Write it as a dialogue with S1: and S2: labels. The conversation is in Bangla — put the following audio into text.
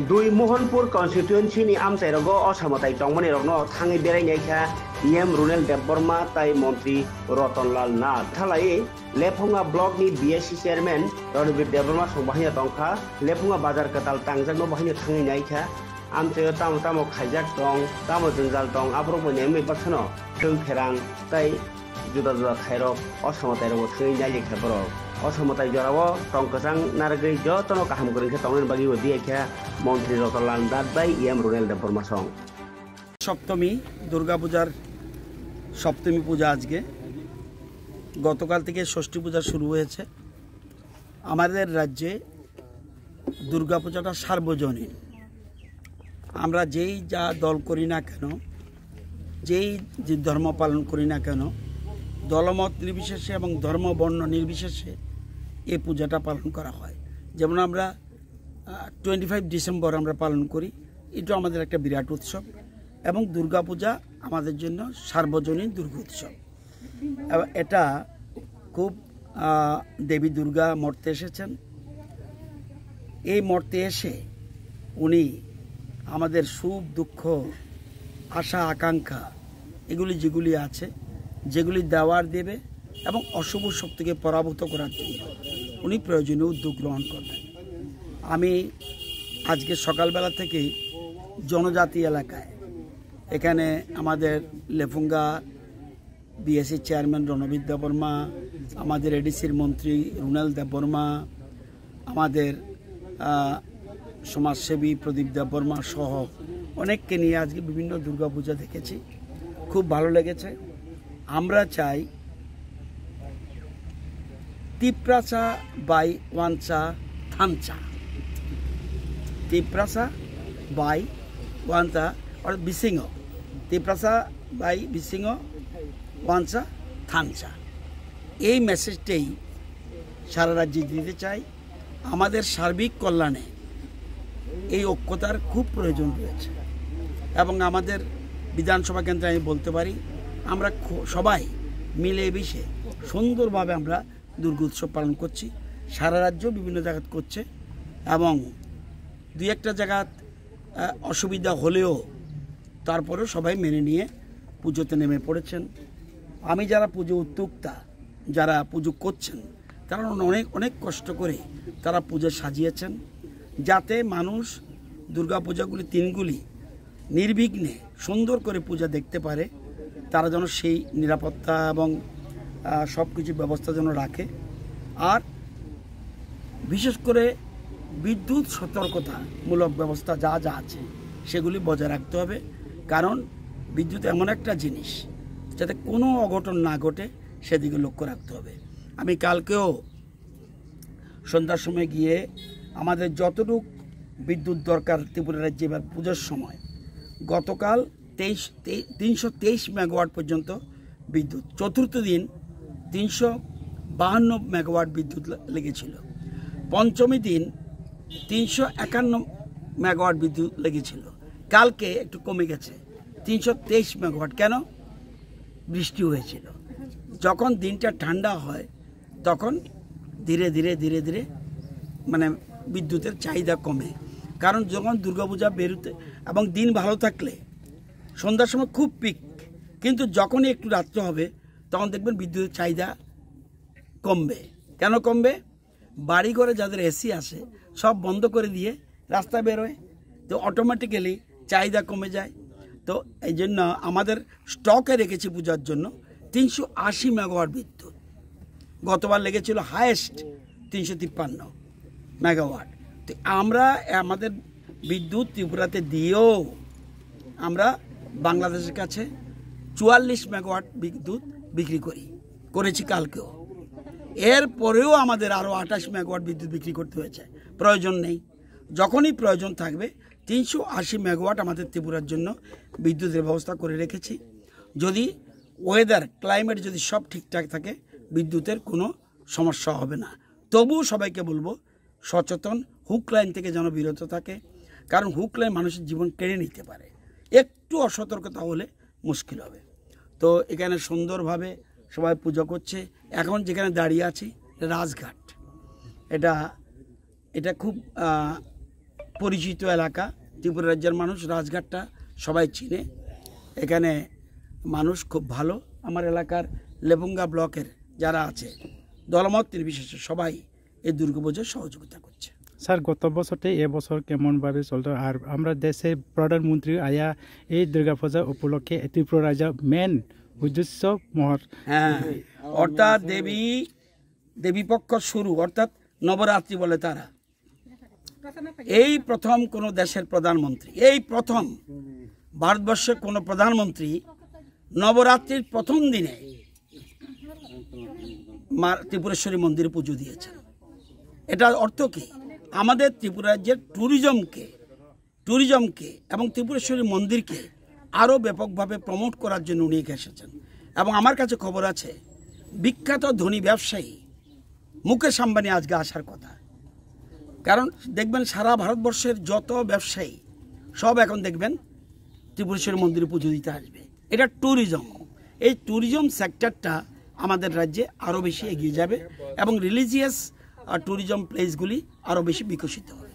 S1: দুই মোহনপুর কনস্টিটুয়েন্সিनि আমচাइरगो असामताय तंगमनि रगनो थाङै बेरायनायखा इएम रुनेल देबबर्मा ताय मन्त्री रतनलाल नाथ थालाय लेफुङा ब्लकनि बीएससी चेयरमैन रणबीर देबबर्मा संबाहिया तंखा लेफुङा बाजार कताल तांजागनो बाहिनो थाङै नायखा आमचाइयो तामो तामो खायजाक दं तामो जंजाल दं आब्रबो नेमै बाथनो थों फेरां ताय जुदा जुदा खायरक असामताय रगो थाङै नायलेखा बरक असमताय जरावो टंकसां नारगै जतनो काहाम गरिखा तंगन बागिबो दिएखा मन्त्री रतनलाल नाथ बाय इएम रुनेल देबबर्मा सं
S2: सप्तमी दुर्गा पूजार सप्तमी पूजा আজকে গতকাল থেকে ষষ্ঠী পূজা শুরু হয়েছে আমাদের রাজ্যে দুর্গা পূজাটা সার্বজনীন আমরা যেই যা দল করি না কেন যেই যে ধর্ম পালন করি না কেন দলমত নির্বিশেষে এবং ধর্ম বর্ণ নির্বিশেষে এই পূজাটা পালন করা হয় যেমন আমরা 25 ডিসেম্বর আমরা পালন করি এটা আমাদের একটা বিরাট উৎসব এবং দুর্গা পূজা আমাদের জন্য সার্বজনীন দুর্গা উৎসব এটা খুব দেবী দুর্গা মর্তে এসেছেন এই মর্তে এসে উনি আমাদের সুখ দুঃখ আশা আকাঙ্ক্ষা এগুলি যেগুলি আছে যেগুলি দেওয়ার দেবে এবং অশুভ শক্তিকে পরাভূত করার জন্য উনি প্রয়োজনীয় উদ্যোগ গ্রহণ করবেন আমি আজকে সকালবেলা থেকেই জনজাতি এলাকায় এখানে আমাদের লেফুঙ্গা বিএসসি চেয়ারম্যান রণবীর দেববর্মা আমাদের এডিসির মন্ত্রী রুনেল দেববর্মা আমাদের সমাজসেবী প্রদীপ দেববর্মা সহ অনেককে নিয়ে আজকে বিভিন্ন দুর্গাপূজা দেখেছি খুব ভালো লেগেছে আমরা চাই তিপ্রাসা বাই ওয়ানচা থানচা তিপ্রাসা বাই ওয়ানচা और बिसिंग तिप्रासा बाई बिसिंग वांचा थानचा এই মেসেজটাই সারা রাজ্যে দিতে চাই আমাদের সার্বিক কল্যাণে এই ঐক্যতার খুব প্রয়োজন রয়েছে এবং আমাদের বিধানসভা কেন্দ্রে আমি বলতে পারি আমরা সবাই মিলে মিশে সুন্দরভাবে আমরা দুর্গোৎসব পালন করছি সারা রাজ্য বিভিন্ন জায়গা করছে এবং দুই একটা জায়গা অসুবিধা হলেও তারপরেও সবাই মেনে নিয়ে পুজোতে নেমে পড়েছেন আমি যারা পুজো উদ্যোক্তা যারা পুজো করছেন তারা অনেক অনেক কষ্ট করে তারা পুজো সাজিয়েছেন যাতে মানুষ দুর্গা পূজাগুলি তিনগুলি নির্বিঘ্নে সুন্দর করে পূজা দেখতে পারে তারা যেন সেই নিরাপত্তা এবং সব কিছু ব্যবস্থা যেন রাখে আর বিশেষ করে বিদ্যুৎ সতর্কতামূলক ব্যবস্থা যা যা আছে সেগুলি বজায় রাখতে হবে কারণ বিদ্যুৎ এমন একটা জিনিস যাতে কোনো অঘটন না ঘটে সেদিকে লক্ষ্য রাখতে হবে আমি কালকেও সন্ধ্যার সময় গিয়ে আমাদের যতটুক বিদ্যুৎ দরকার ত্রিপুরা রাজ্যে এবার পুজোর সময় গতকাল 323 মেগাওয়াট পর্যন্ত বিদ্যুৎ চতুর্থ দিন 352 মেগাওয়াট বিদ্যুৎ লেগেছিল পঞ্চমী দিন 351 মেগাওয়াট বিদ্যুৎ লেগেছিল কালকে একটু কমে গেছে 323 মেগাওয়াট কেন বৃষ্টি হয়েছিল যখন দিনটা ঠান্ডা হয় তখন ধীরে ধীরে ধীরে ধীরে মানে বিদ্যুতের চাহিদা কমে কারণ যখন দুর্গাপূজা বেরোতে এবং দিন ভালো থাকলে সন্ধ্যার সময় খুব পিক কিন্তু যখনই একটু রাত্রে হবে তখন দেখবেন বিদ্যুতের চাহিদা কমবে কেন কমবে বাড়ি ঘরে যাদের এসি আসে সব বন্ধ করে দিয়ে রাস্তা বেরোয় তো অটোমেটিক্যালি চাহিদা কমে যায় তো এই জন্য আমাদের স্টকে রেখেছি পূজার জন্য 380 মেগাওয়াট বিদ্যুৎ গতবার লেগেছিল হাইয়েস্ট 353 মেগাওয়াট তো আমরা আমাদের বিদ্যুৎ ত্রিপুরাতে দিয়েও আমরা বাংলাদেশের কাছে 44 মেগাওয়াট বিদ্যুৎ বিক্রি করেছি কালকেও এরপরেও আমাদের আরও 28 মেগাওয়াট বিদ্যুৎ বিক্রি করতে হয়েছে প্রয়োজন নেই যখনই প্রয়োজন থাকবে 380 মেগাওয়াট আমাদের ত্রিপুরার জন্য বিদ্যুতের ব্যবস্থা করে রেখেছি যদি ওয়েদার ক্লাইমেট যদি সব ঠিকঠাক থাকে বিদ্যুতের কোনো সমস্যা হবে না তবুও সবাইকে বলবো সচেতন হুক লাইন থেকে যেন বিরত থাকে কারণ হুক লাইন মানুষের জীবন কেড়ে নিতে পারে একটু অসতর্কতা হলে মুশকিল হবে তো এখানে সুন্দরভাবে সবাই পূজা করছে এখন যেখানে দাঁড়িয়ে আছি রাজঘাট এটা খুব পরিচিত এলাকা, ত্রিপুরা রাজ্যের মানুষ, রাজঘাটটা সবাই চিনে, এখানে মানুষ খুব ভালো। আমার এলাকার লেপুঙ্গা ব্লকের যারা আছে দলমত নির্বিশেষে সবাই এই দুর্গাপুজোর সহযোগিতা করছে।
S3: স্যার, গত বছরতে এবছর কেমনভাবে চলতো? আর আমরা দেশের প্রধানমন্ত্রী আয়া এই দুর্গাপূজা উপলক্ষে ত্রিপুরা রাজ্যের মেন উদ্দেশ্য মহর,
S2: হ্যাঁ, অর্থাৎ দেবীপক্ষ শুরু, অর্থাৎ নবরাত্রি বলে তারা। এই প্রথম কোন দেশের প্রধানমন্ত্রী, এই প্রথম ভারতবর্ষের কোন প্রধানমন্ত্রী নবরাত্রির প্রথম দিনে মা ত্রিপুরেশ্বরী মন্দিরে পুজো দিয়েছেন। এটার অর্থ কি? আমাদের ত্রিপুরা রাজ্যের ট্যুরিজমকে এবং ত্রিপুরেশ্বরী মন্দিরকে আরও ব্যাপকভাবে প্রমোট করার জন্য উনি এসেছেন। এবং আমার কাছে খবর আছে বিখ্যাত ধনী ব্যবসায়ী মুকেশ আম্বানি আজকে আসার কথা। কারণ দেখবেন সারা ভারতবর্ষের যত ব্যবসায়ী সব এখন দেখবেন ত্রিপুরেশ্বরী মন্দিরে পুজো দিতে আসবে। এটা ট্যুরিজম, এই ট্যুরিজম সেক্টরটা আমাদের রাজ্যে আরও বেশি এগিয়ে যাবে এবং রিলিজিয়াস ট্যুরিজম প্লেসগুলি আরও বেশি বিকশিত হবে।